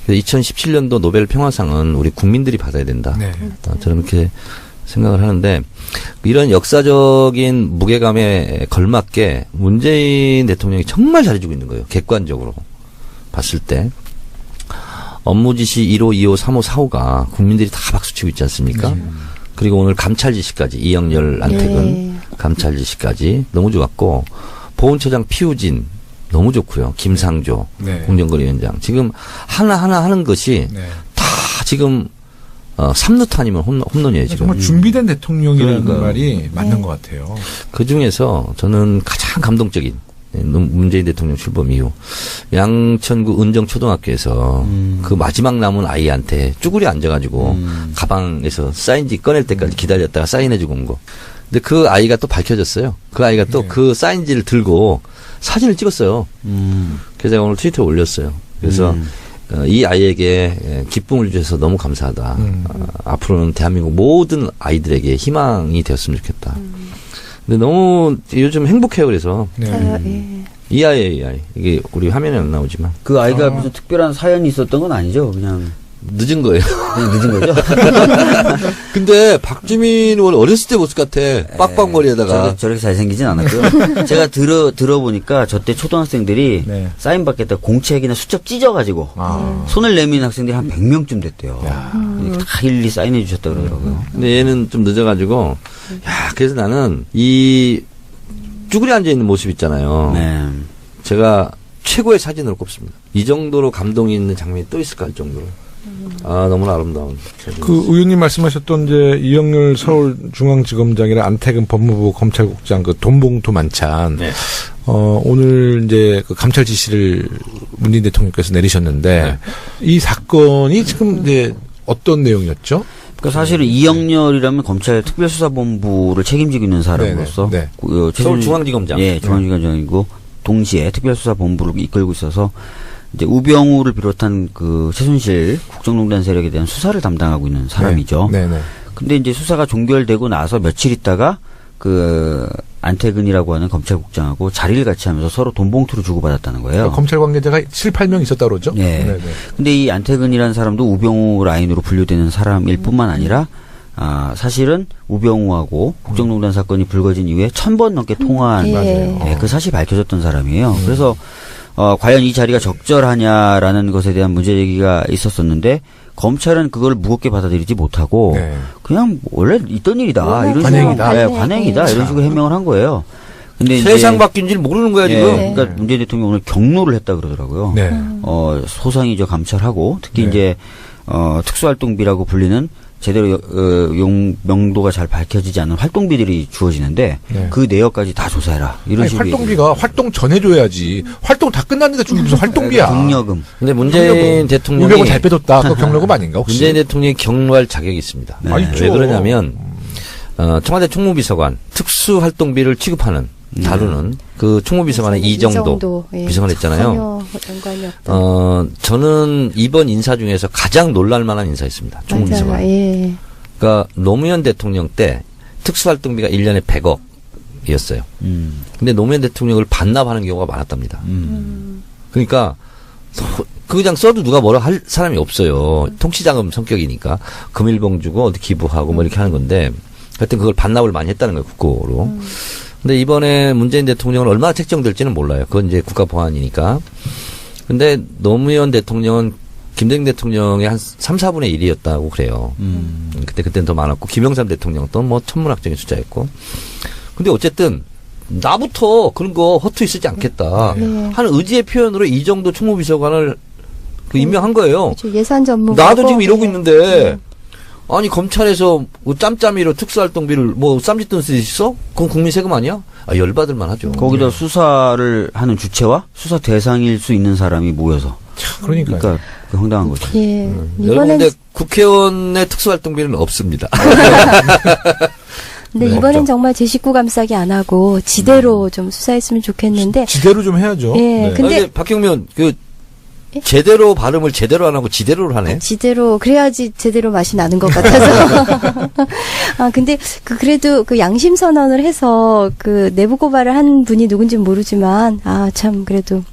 그래서 2017년도 노벨 평화상은 우리 국민들이 받아야 된다. 네. 저는 그렇게 생각을 하는데 이런 역사적인 무게감에 걸맞게 문재인 대통령이 정말 잘해주고 있는 거예요. 객관적으로 봤을 때. 업무 지시 1호, 2호, 3호, 4호가 국민들이 다 박수치고 있지 않습니까? 그리고 오늘 감찰 지시까지 이영렬, 안택은 감찰 지시까지 너무 좋았고 보훈처장 피우진 너무 좋고요. 김상조 공정거래위원장 지금 하나하나 하는 것이 다 지금 3루타 아니면 홈런이에요. 지금. 정말 준비된 대통령이라는 말이 맞는 것 같아요. 그중에서 저는 가장 감동적인 문재인 대통령 출범 이후 양천구 은정초등학교에서 그 마지막 남은 아이한테 쭈그려 앉아가지고 가방에서 사인지 꺼낼 때까지 기다렸다가 사인해주고 온 거. 근데 그 아이가 또 밝혀졌어요. 그 아이가 또 그 사인지를 들고 사진을 찍었어요. 그래서 제가 오늘 트위터에 올렸어요. 그래서 이 아이에게 기쁨을 주셔서 너무 감사하다. 앞으로는 대한민국 모든 아이들에게 희망이 되었으면 좋겠다. 근데 너무 요즘 행복해요. 그래서 이 아이 이게 우리 화면에 안 나오지만 그 아이가 무슨 특별한 사연이 있었던 건 아니죠. 그냥 늦은 거예요. 그냥 늦은 거죠. 근데 박주민 의원 어렸을 때 모습 같아. 빡빡머리에다가. 저렇게 잘생기진 않았고요. 제가 들어보니까 저때 초등학생들이 사인 받겠다 공책이나 수첩 찢어가지고 손을 내미는 학생들이 한 100명쯤 됐대요. 다 일일이 사인해 주셨다 그러더라고요. 근데 얘는 좀 늦어가지고 그래서 나는 이 쭈그려 앉아있는 모습 있잖아요. 제가 최고의 사진으로 꼽습니다. 이 정도로 감동이 있는 장면이 또 있을까 할 정도로. 너무나 아름다운. 그 의원님 말씀하셨던 이제 이영렬 서울중앙지검장이랑 안태근 법무부 검찰국장 그 돈봉투 만찬. 오늘 이제 그 감찰 지시를 문재인 대통령께서 내리셨는데 이 사건이 지금 이제 어떤 내용이었죠? 그러니까 사실은 이영렬이라면 검찰 특별수사본부를 책임지고 있는 사람으로서 서울중앙지검장. 중앙지검장이고 동시에 특별수사본부를 이끌고 있어서 이제 우병우를 비롯한 그 최순실 국정농단 세력에 대한 수사를 담당하고 있는 사람이죠. 근데 이제 수사가 종결되고 나서 며칠 있다가 그 안태근이라고 하는 검찰국장하고 자리를 같이 하면서 서로 돈봉투를 주고받았다는 거예요. 검찰 관계자가 7, 8명 있었다 그러죠? 근데 이 안태근이라는 사람도 우병우 라인으로 분류되는 사람일 뿐만 아니라 사실은 우병우하고 국정농단 사건이 불거진 이후에 1000번 넘게 통화한 그 사실이 밝혀졌던 사람이에요. 그래서 과연 이 자리가 적절하냐라는 것에 대한 문제 제기가 있었었는데 검찰은 그걸 무겁게 받아들이지 못하고 그냥 원래 있던 일이다. 이런 관행이다. 관행이다. 이런 식으로 해명을 한 거예요. 근데 세상 바뀐 줄 모르는 거야 지금. 그러니까 문재인 대통령이 오늘 경로를 했다 그러더라고요. 소상히 감찰하고 특히 이제 특수활동비라고 불리는 제대로 명도가 잘 밝혀지지 않은 활동비들이 주어지는데 그 내역까지 다 조사해라. 이런 식으로. 활동비가 활동 전에 줘야지. 활동 다 끝났는데 주기 무슨 활동비야. 경력금. 근데 문재인 대통령이 우병우 잘 빼줬다. 그 경력금 아닌가 혹시? 문재인 대통령이 경로할 자격이 있습니다. 왜 그러냐면 청와대 총무비서관 특수활동비를 취급하는 다루는 그 총무비서관의 이정도 비서관 했잖아요. 저는 이번 인사 중에서 가장 놀랄만한 인사였습니다. 총무비서관. 그러니까 노무현 대통령 때 특수활동비가 1년에 100억이었어요. 근데 노무현 대통령을 반납하는 경우가 많았답니다. 그러니까 그냥 써도 누가 뭐라 할 사람이 없어요. 통치자금 성격이니까 금일봉 주고 어디 기부하고 뭐 이렇게 하는 건데 하여튼 그걸 반납을 많이 했다는 거예요. 국고로. 근데 이번에 문재인 대통령은 얼마나 책정될지는 몰라요. 그건 이제 국가보안이니까. 근데 노무현 대통령은 김대중 대통령의 한 3, 4분의 1이었다고 그래요. 그때는 더 많았고, 김영삼 대통령은 또 뭐 천문학적인 숫자였고. 근데 어쨌든, 나부터 그런 거 허투루 쓰지 않겠다. 하는 의지의 표현으로 이 정도 총무비서관을 임명한 거예요. 그렇죠. 예산 전문가. 나도 지금 이러고 있는데, 아니 검찰에서 뭐 짬짬이로 특수활동비를 뭐 쌈짓돈 쓸 수 있어? 그건 국민 세금 아니야? 열받을만 하죠. 거기다 수사를 하는 주체와 수사 대상일 수 있는 사람이 모여서. 그러니까 황당한 거죠. 여러분 근데 국회의원의 특수활동비는 없습니다. 근데 이번엔 정말 제 식구 감싸기 안 하고 지대로 좀 수사했으면 좋겠는데. 지대로 좀 해야죠. 근데 박경면 제대로 발음을 제대로 안 하고 지대로를 하네. 지대로 그래야지 제대로 맛이 나는 것 같아서. 근데 그래도 그 양심 선언을 해서 그 내부 고발을 한 분이 누군지는 모르지만 참 그래도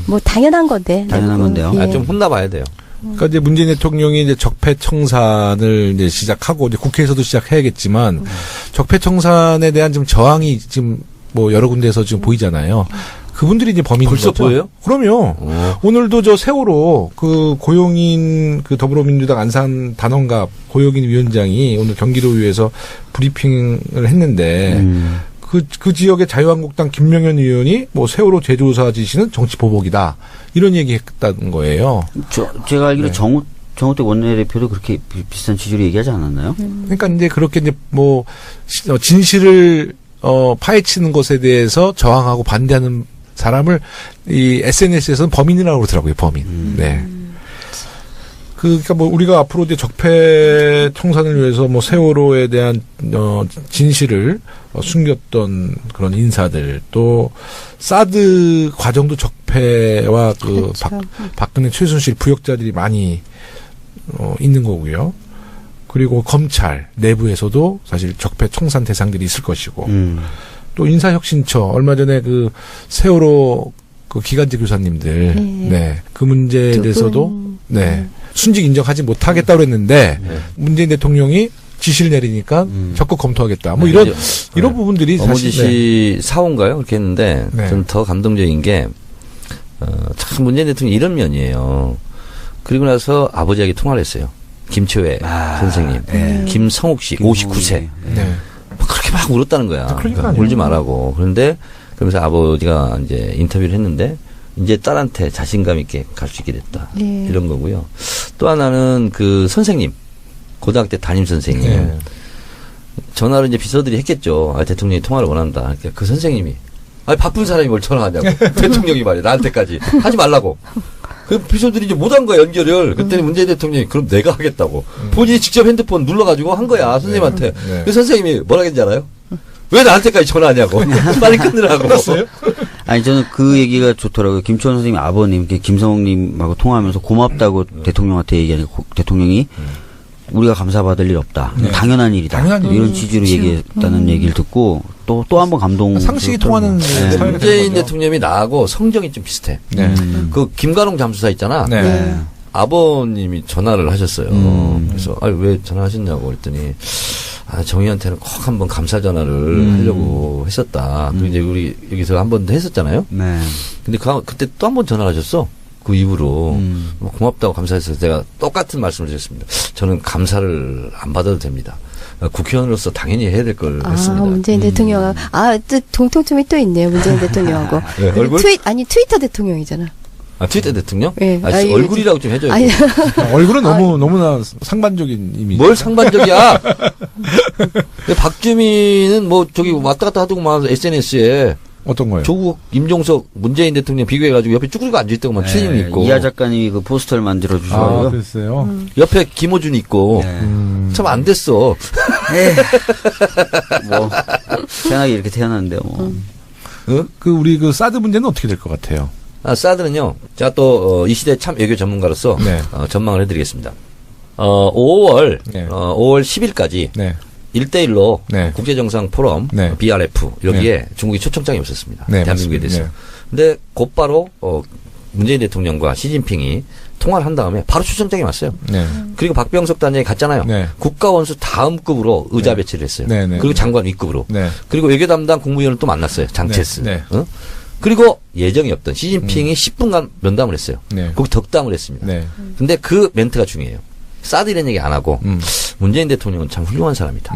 뭐 당연한 건데. 당연한 건데요. 좀 혼나봐야 돼요. 그러니까 이제 문재인 대통령이 이제 적폐청산을 이제 시작하고 이제 국회에서도 시작해야겠지만 적폐청산에 대한 좀 저항이 지금 뭐 여러 군데에서 지금 보이잖아요. 그분들이 이제 범인인 벌써 거죠. 보여요? 그럼요. 오늘도 저 세월호 그 고용인 그 더불어민주당 안산 단원갑 고용인 위원장이 오늘 경기도의회에서 브리핑을 했는데 그 지역의 자유한국당 김명현 의원이 뭐 세월호 제조사 지시는 정치 보복이다 이런 얘기했다는 거예요. 제가 알기로 네. 정우택 원내대표도 그렇게 비슷한 취지로 얘기하지 않았나요? 그러니까 이제 그렇게 이제 뭐 진실을 파헤치는 것에 대해서 저항하고 반대하는 사람을 이 SNS에서는 범인이라고 그러더라고요. 범인. 네. 그러니까 뭐 우리가 앞으로 이제 적폐 청산을 위해서 뭐 세월호에 대한 진실을 숨겼던 그런 인사들 또 사드 과정도 적폐와 그 그렇죠. 박근혜 최순실 부역자들이 많이 있는 거고요. 그리고 검찰 내부에서도 사실 적폐 청산 대상들이 있을 것이고 또 인사혁신처 얼마 전에 그 세월호 그 기간제 교사님들 네. 그 문제에 대해서도 네. 순직 인정하지 못하겠다고 했는데 문재인 대통령이 지시를 내리니까 적극 검토하겠다. 뭐 이런 부분들이 사실 어머니시 사원가요? 그렇게 했는데 저는 더 감동적인 게 참 문재인 대통령이 이런 면이에요. 그리고 나서 아버지에게 통화를 했어요. 김초회 선생님, 김성욱 씨 59세. 네. 그렇게 막 울었다는 거야. 그러니까 울지 말라고. 그런데 그러면서 아버지가 이제 인터뷰를 했는데 이제 딸한테 자신감 있게 갈 수 있게 됐다. 네. 이런 거고요. 또 하나는 그 선생님, 고등학교 때 담임 선생님. 네. 전화를 이제 비서들이 했겠죠. 아, 대통령이 통화를 원한다. 그러니까 그 선생님이 아니 바쁜 사람이 뭘 전화하냐고. 대통령이 말이야. 나한테까지. 하지 말라고. 그 비서들이 이제 못한 거야, 연결을. 그랬더니 문재인 대통령이 그럼 내가 하겠다고. 본인이 직접 핸드폰 눌러가지고 한 거야, 선생님한테. 네. 그 선생님이 뭐라 했는지 알아요? 왜 나한테까지 전화하냐고. 빨리 끊으라고. 아니, 저는 그 얘기가 좋더라고요. 김초원 선생님 아버님, 김성욱님하고 통화하면서 고맙다고 대통령한테 얘기하니까 대통령이 우리가 감사받을 일 없다. 당연한 일이다. 당연한 이런 일이죠. 취지로 얘기했다는 얘기를 듣고 또 한 번 감동. 상식이 통하는 문재인 대통령이 나하고 성정이 좀 비슷해. 네. 그 김관홍 잠수사 있잖아. 네. 아버님이 전화를 하셨어요. 그래서 왜 전화하셨냐고 그랬더니 정의한테는 꼭 한번 감사 전화를 하려고 했었다. 그리고 이제 우리 여기서 한 번 했었잖아요. 네. 근데 그때 또 한 번 전화를 하셨어. 그 이후로 고맙다고 감사해서 제가 똑같은 말씀을 드렸습니다. 저는 감사를 안 받아도 됩니다. 국회의원으로서 당연히 해야 될 걸 했습니다. 문재인 대통령 또 공통점이 또 있네요. 문재인 대통령하고. 네, 얼굴? 트위터 대통령이잖아. 트위터 대통령? 네. 얼굴이라고 좀 해줘요. 아니, 얼굴은 너무나 상반적인 이미지. 뭘 상반적이야? 박주민은 뭐 저기 왔다 갔다 하더구만 SNS에. 어떤 거예요? 조국, 임종석, 문재인 대통령 비교해가지고 옆에 쭈그리고 앉아있다고만 추임 있고. 이하 작가님이 그 포스터를 만들어주셔가지고. 그랬어요? 옆에 김호준 있고. 참 안 됐어. 뭐, 태어나기 이렇게 태어났는데, 뭐. 우리 사드 문제는 어떻게 될 것 같아요? 사드는요, 제가 또, 이 시대 참 외교 전문가로서, 네. 전망을 해드리겠습니다. 5월 10일까지. 네. 1대1로 네. 국제정상 포럼, 네. BRF, 여기에 네. 중국이 초청장이 없었습니다. 네, 대한민국에 대해서. 네. 근데 곧바로, 문재인 대통령과 시진핑이 통화를 한 다음에 바로 초청장이 왔어요. 네. 그리고 박병석 단장이 갔잖아요. 네. 국가원수 다음급으로 의자 배치를 했어요. 네, 네. 그리고 장관 윗급으로. 네. 그리고 외교 담당 국무위원을 또 만났어요. 장체스. 네. 어? 그리고 예정이 없던 시진핑이 10분간 면담을 했어요. 네. 거기 덕담을 했습니다. 네. 근데 그 멘트가 중요해요. 사드 이런 얘기 안 하고 문재인 대통령은 참 훌륭한 사람이다.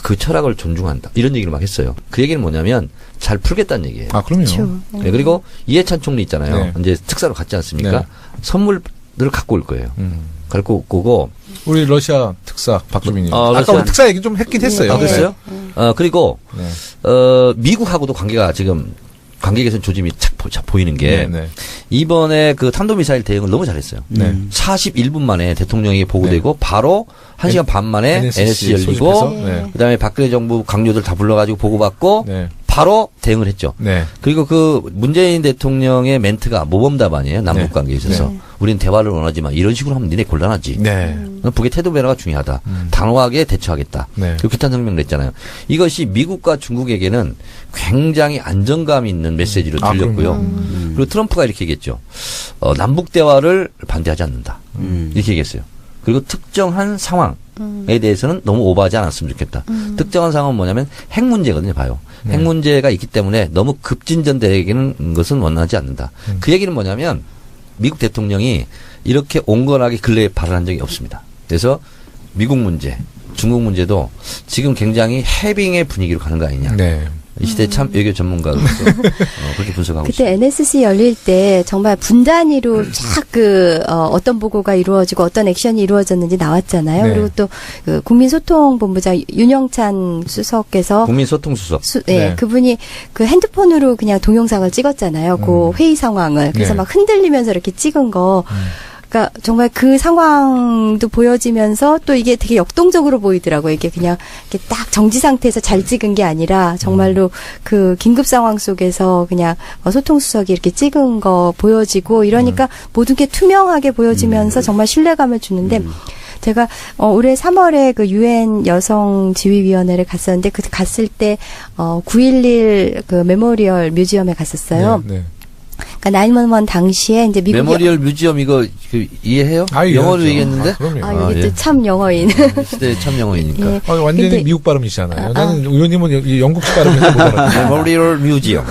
그 철학을 존중한다. 이런 얘기를 막 했어요. 그 얘기는 뭐냐면 잘 풀겠다는 얘기예요. 그럼요. 그렇죠. 네, 그리고 이해찬 총리 있잖아요. 네. 이제 특사로 갔지 않습니까? 네. 선물을 갖고 올 거예요. 갖고 오고 우리 러시아 특사 박주민이. 러시아. 아까 우리 특사 얘기 좀 했긴 했어요. 그랬어요? 그리고 네. 미국하고도 관계 개선 조짐이 착 보이는 게 네. 이번에 그 탄도미사일 대응을 너무 잘했어요. 네. 41분 만에 대통령이 보고되고 바로 1시간 반 만에 NSC 열리고 소집해서? 네. 그다음에 박근혜 정부 강요들 다 불러가지고 보고받고 네. 바로 대응을 했죠. 네. 그리고 그 문재인 대통령의 멘트가 모범답안이에요. 남북 관계에 있어서. 네. 우리는 대화를 원하지만 이런 식으로 하면 니네 곤란하지. 네. 북의 태도 변화가 중요하다. 단호하게 대처하겠다. 네. 그리고 규탄 성명을 냈잖아요. 이것이 미국과 중국에게는 굉장히 안정감 있는 메시지로 들렸고요. 그리고 트럼프가 이렇게 얘기했죠. 남북 대화를 반대하지 않는다. 이렇게 얘기했어요. 그리고 특정한 상황에 대해서는 너무 오버하지 않았으면 좋겠다. 특정한 상황은 뭐냐면 핵 문제거든요. 봐요. 핵 문제가 있기 때문에 너무 급진전되는 것은 원하지 않는다. 그 얘기는 뭐냐면 미국 대통령이 이렇게 온건하게 근래에 발언한 적이 없습니다. 그래서 미국 문제, 중국 문제도 지금 굉장히 해빙의 분위기로 가는 거 아니냐. 네. 이 시대 참 외교 전문가로서 그렇게 분석하고 그때 있습니다. NSC 열릴 때 정말 분단위로 쫙 어떤 보고가 이루어지고 어떤 액션이 이루어졌는지 나왔잖아요. 네. 그리고 또 그 국민소통본부장 윤영찬 수석께서 국민소통수석. 네. 그분이 그 핸드폰으로 그냥 동영상을 찍었잖아요. 그 회의 상황을. 그래서 네. 막 흔들리면서 이렇게 찍은 거. 그러니까 정말 그 상황도 보여지면서 또 이게 되게 역동적으로 보이더라고요. 이게 그냥 이렇게 딱 정지 상태에서 잘 찍은 게 아니라 정말로 그 긴급 상황 속에서 그냥 소통수석이 이렇게 찍은 거 보여지고 이러니까 모든 게 투명하게 보여지면서 정말 신뢰감을 주는데 제가 올해 3월에 그 유엔 여성 지휘위원회를 갔었는데 그 갔을 때 9.11 그 메모리얼 뮤지엄에 갔었어요. 네. 그러니까 911 당시에 이제 미국 메모리얼 뮤지엄 이거 이해해요? 영어로 얘기했는데? 그럼요. 이게 또 참 영어인. 시대 참 영어이니까. 예. 완전히 근데- 미국 발음이시잖아요. 나는 의원님은 영국식 발음에서 못 알아듣어요. 메모리얼 뮤지엄.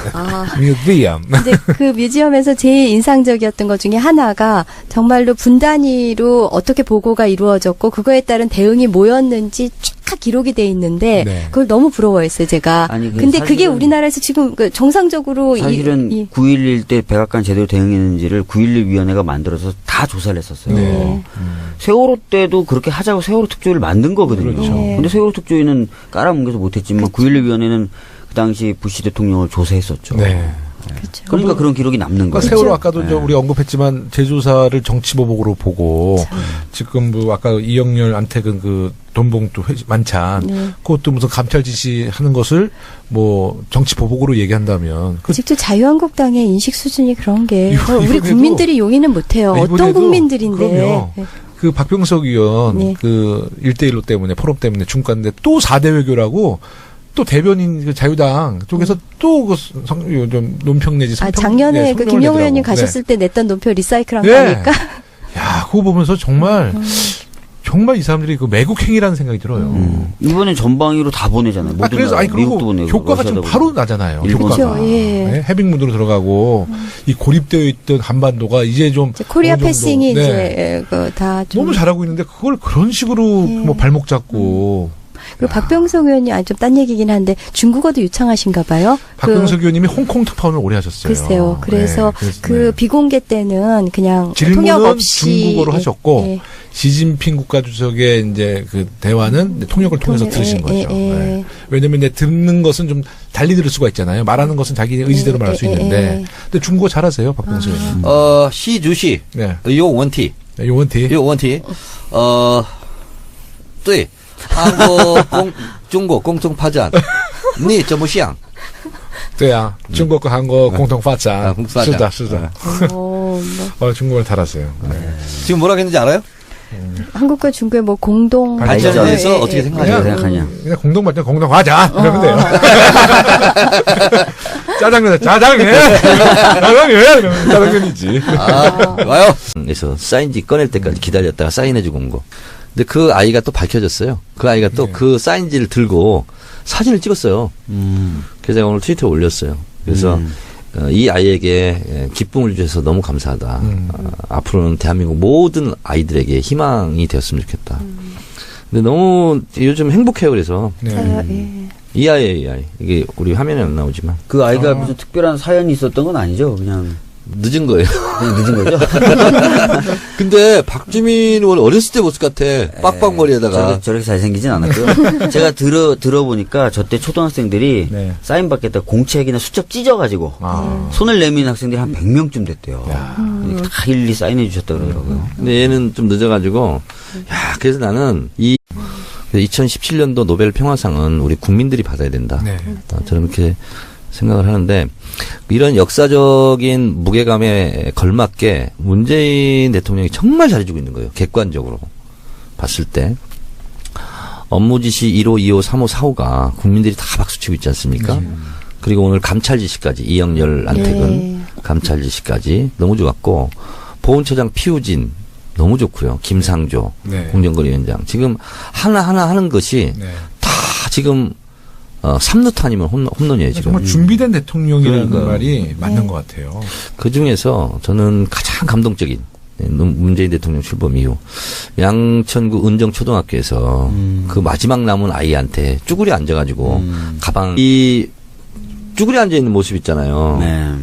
뮤지엄. 근데 그 뮤지엄에서 제일 인상적이었던 것 중에 하나가 정말로 분단위로 어떻게 보고가 이루어졌고 그거에 따른 대응이 뭐였는지 쫙 기록이 돼 있는데 네. 그걸 너무 부러워했어요, 제가. 아니, 근데 그게 사실은- 우리나라에서 지금 그 정상적으로 사실은 9.11 때 백악관 제대로 대응했는지를 9.11 위원회가 만들어서 다 조사를 했었어요. 네. 세월호 때도 그렇게 하자고 세월호 특조위를 만든 거거든요. 그렇죠. 네. 근데 세월호 특조위는 깔아뭉개서 못했지만 9.11 위원회는 그 당시 부시 대통령을 조사했었죠. 네. 그렇죠. 그러니까 그런 기록이 남는 그러니까 거예요. 세월호 아까도 네. 우리 언급했지만 제조사를 정치보복으로 보고 지금 뭐 아까 이영렬 안태근 그 돈봉투 만찬 네. 그것도 무슨 감찰 지시하는 것을 뭐 정치보복으로 얘기한다면 그 아직도 자유한국당의 인식 수준이 그런 게 우리 이번에도- 국민들이 용인은 못해요. 어떤 이번에도 국민들인데. 그럼요. 네. 그 박병석 의원 네. 그 1대1로 때문에 포럼 때문에 중과인데 또 4대 외교라고 또 대변인 그 자유당 쪽에서 또 그 좀 논평 내지 성평 작년에 네, 그 성명을 김영우 내더라고. 의원님 가셨을 때 냈던 논표 리사이클한 네. 거니까. 야, 그거 보면서 정말 이 사람들이 그 매국행위라는 생각이 들어요. 이번엔 전방위로 다 보내잖아요. 모든 그래서 나라. 미국도 그리고 보내고 효과가 좀 러시아도 바로 보내고. 나잖아요. 일본. 효과가. 그렇죠, 예. 네, 해빙 무드로 들어가고 이 고립되어 있던 한반도가 이제 좀 이제 코리아 어느 정도, 패싱이 네, 이제 다 좀. 너무 잘하고 있는데 그걸 그런 식으로 예. 뭐 발목 잡고 그리고 박병석 의원님 좀 딴 얘기긴 한데 중국어도 유창하신가 봐요. 박병석 의원님이 홍콩 특파원을 오래 하셨어요. 글쎄요. 그래서 네, 그래서, 그 네. 비공개 때는 그냥 질문은 통역 없이 중국어로 예, 하셨고 예. 시진핑 국가주석의 이제 그 대화는 통역을 통해서 통역, 들으신 예, 거죠. 예, 예. 네. 왜냐면 이제 듣는 것은 좀 달리 들을 수가 있잖아요. 말하는 것은 자기 의지대로 말할 수 예, 예, 있는데, 예. 근데 중국어 잘하세요, 박병석 의원님. 시주시. 네, 요 원티. 요원티. 요 원티. 对 한국中国共同发展你怎么想 对啊, 중국과 한국 공동发展. 아, 공동发展. 是的. 뭐 중국어를 잘하세요. 네. 지금 뭐라고 했는지 알아요? 한국과 중국의 뭐 공동 발전에 발전. 대해서 어떻게 어떻게 생각하세요? 생각하냐. 그냥 공동 발전, 공동 화자 이러면 돼요. 짜장면, 짜장면, 짜장면, 짜장면이지. 와요. 그래서 사인지 꺼낼 때까지 기다렸다가 사인해주고 온 거. 근데 그 아이가 또 밝혀졌어요. 그 아이가 또 그 사인지를 들고 사진을 찍었어요. 그래서 제가 오늘 트위터에 올렸어요. 그래서 이 아이에게 기쁨을 주셔서 너무 감사하다. 앞으로는 대한민국 모든 아이들에게 희망이 되었으면 좋겠다. 근데 너무 요즘 행복해요. 그래서 네. 이 아이 이게 우리 화면에 안 나오지만 그 아이가 무슨 특별한 사연이 있었던 건 아니죠. 그냥 늦은 거예요. 늦은 거죠. 근데 박주민 의원 어렸을 때 모습 같아. 빡빡머리에다가. 저렇게 잘생기진 않았고요. 제가 들어보니까 저때 초등학생들이 네. 사인 받겠다 공책이나 수첩 찢어가지고 손을 내미는 학생들이 한 100명쯤 됐대요. 다 일일이 사인해 주셨다 그러더라고요. 근데 얘는 좀 늦어가지고, 야, 그래서 나는 2017년도 노벨 평화상은 우리 국민들이 받아야 된다. 네. 저는 그렇게 생각을 하는데, 이런 역사적인 무게감에 걸맞게 문재인 대통령이 정말 잘해주고 있는 거예요. 객관적으로 봤을 때. 업무 지시 1호, 2호, 3호, 4호가 국민들이 다 박수치고 있지 않습니까? 그리고 오늘 감찰 지시까지, 이영렬, 안태근 네. 감찰 지시까지 너무 좋았고, 보훈처장 피우진 너무 좋고요. 김상조 네. 공정거래위원장 지금 하나하나 하는 것이 네. 다 지금 3루타 아니면 홈런이에요 지금. 정말 준비된 대통령이라는 그러니까요. 말이 맞는 것 같아요. 그 중에서 저는 가장 감동적인 문재인 대통령 출범 이후 양천구 은정초등학교에서 그 마지막 남은 아이한테 쭈그리 앉아가지고 가방 이 쭈그리 앉아 있는 모습 있잖아요. 네.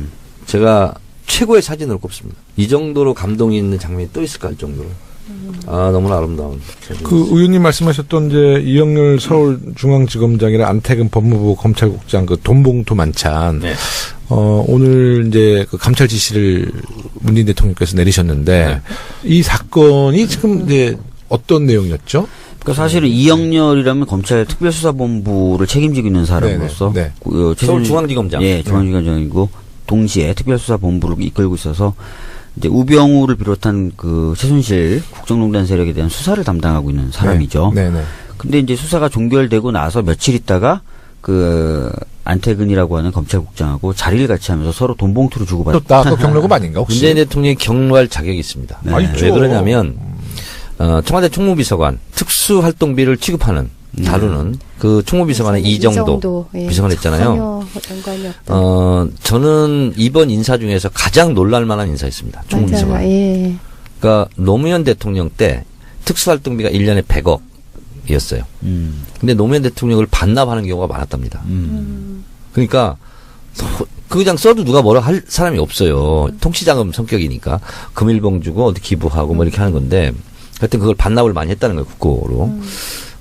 제가 최고의 사진으로 꼽습니다. 이 정도로 감동이 있는 장면이 또 있을까 할 정도로. 아, 너무나 아름다운. 그 의원님 말씀하셨던 이제 이영렬 서울중앙지검장이나 안태근 법무부 검찰국장 그 돈봉투 만찬. 네. 오늘 이제 그 감찰 지시를 문재인 대통령께서 내리셨는데 네. 이 사건이 지금 이제 어떤 내용이었죠? 그러니까 사실은 이영렬이라면 검찰 특별수사본부를 책임지고 있는 사람으로서 네네. 서울중앙지검장. 예, 중앙지검장이고 동시에 특별수사본부를 이끌고 있어서 이제 우병우를 비롯한 그 최순실 국정농단 세력에 대한 수사를 담당하고 있는 사람이죠. 네. 네. 근데 이제 수사가 종결되고 나서 며칠 있다가 그 안태근이라고 하는 검찰국장하고 자리를 같이 하면서 서로 돈 봉투를 주고받았다. 또 경로금 아닌가 혹시? 문재인 대통령이 경로할 자격이 있습니다. 네. 아, 있죠. 왜 그러냐면 청와대 총무비서관 특수활동비를 취급하는 다루는 그 총무비서관의 이정도 예. 비서관 했잖아요. 전혀 연관이 없다. 저는 이번 인사 중에서 가장 놀랄만한 인사였습니다. 총무비서관. 맞아요. 예. 그러니까 노무현 대통령 때 특수활동비가 1년에 100억이었어요. 근데 노무현 대통령을 반납하는 경우가 많았답니다. 그러니까 그냥 써도 누가 뭐라 할 사람이 없어요. 통치자금 성격이니까 금일봉 주고 어디 기부하고 뭐 이렇게 하는 건데 하여튼 그걸 반납을 많이 했다는 거예요. 국고로.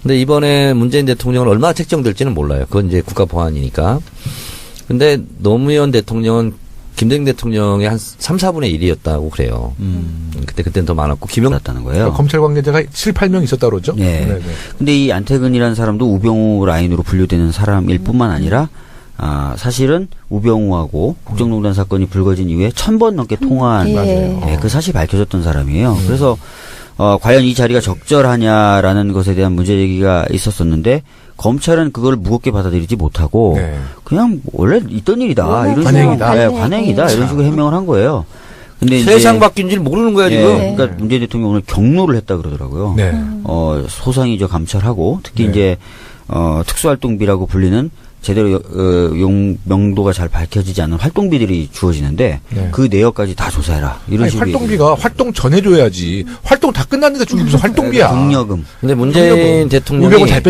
근데 이번에 문재인 대통령은 얼마나 책정될지는 몰라요. 그건 이제 국가 보안이니까. 근데 노무현 대통령은 김대중 대통령의 한 3, 4분의 1이었다고 그래요. 그때는 더 많았고 받았다는 거예요. 검찰 관계자가 7, 8명 있었다 그러죠? 네. 네네. 근데 이 안태근이라는 사람도 우병우 라인으로 분류되는 사람일 뿐만 아니라 사실은 우병우하고 국정농단 사건이 불거진 이후에 1000번 넘게 통화한 예. 그 사실이 밝혀졌던 사람이에요. 그래서 과연 이 자리가 적절하냐라는 것에 대한 문제 제기가 있었었는데 검찰은 그걸 무겁게 받아들이지 못하고 네. 그냥 원래 있던 일이다 이런 관행이다. 식으로, 네, 관행이다 이런 식으로 해명을 한 거예요. 근데 세상 이제 바뀐 줄 모르는 거야 지금. 예, 그러니까 문재인 대통령이 오늘 경로를 했다 그러더라고요. 네. 소상이죠 감찰하고 특히 네. 이제 특수활동비라고 불리는 제대로 명도가 잘 밝혀지지 않은 활동비들이 주어지는데 네. 그 내역까지 다 조사해라 이런 아니, 식으로 활동비가 활동 전에 줘야지. 활동 다 끝났는데 주기 무슨 활동비야. 경력금 근데 문재인 대통령이 우병우 잘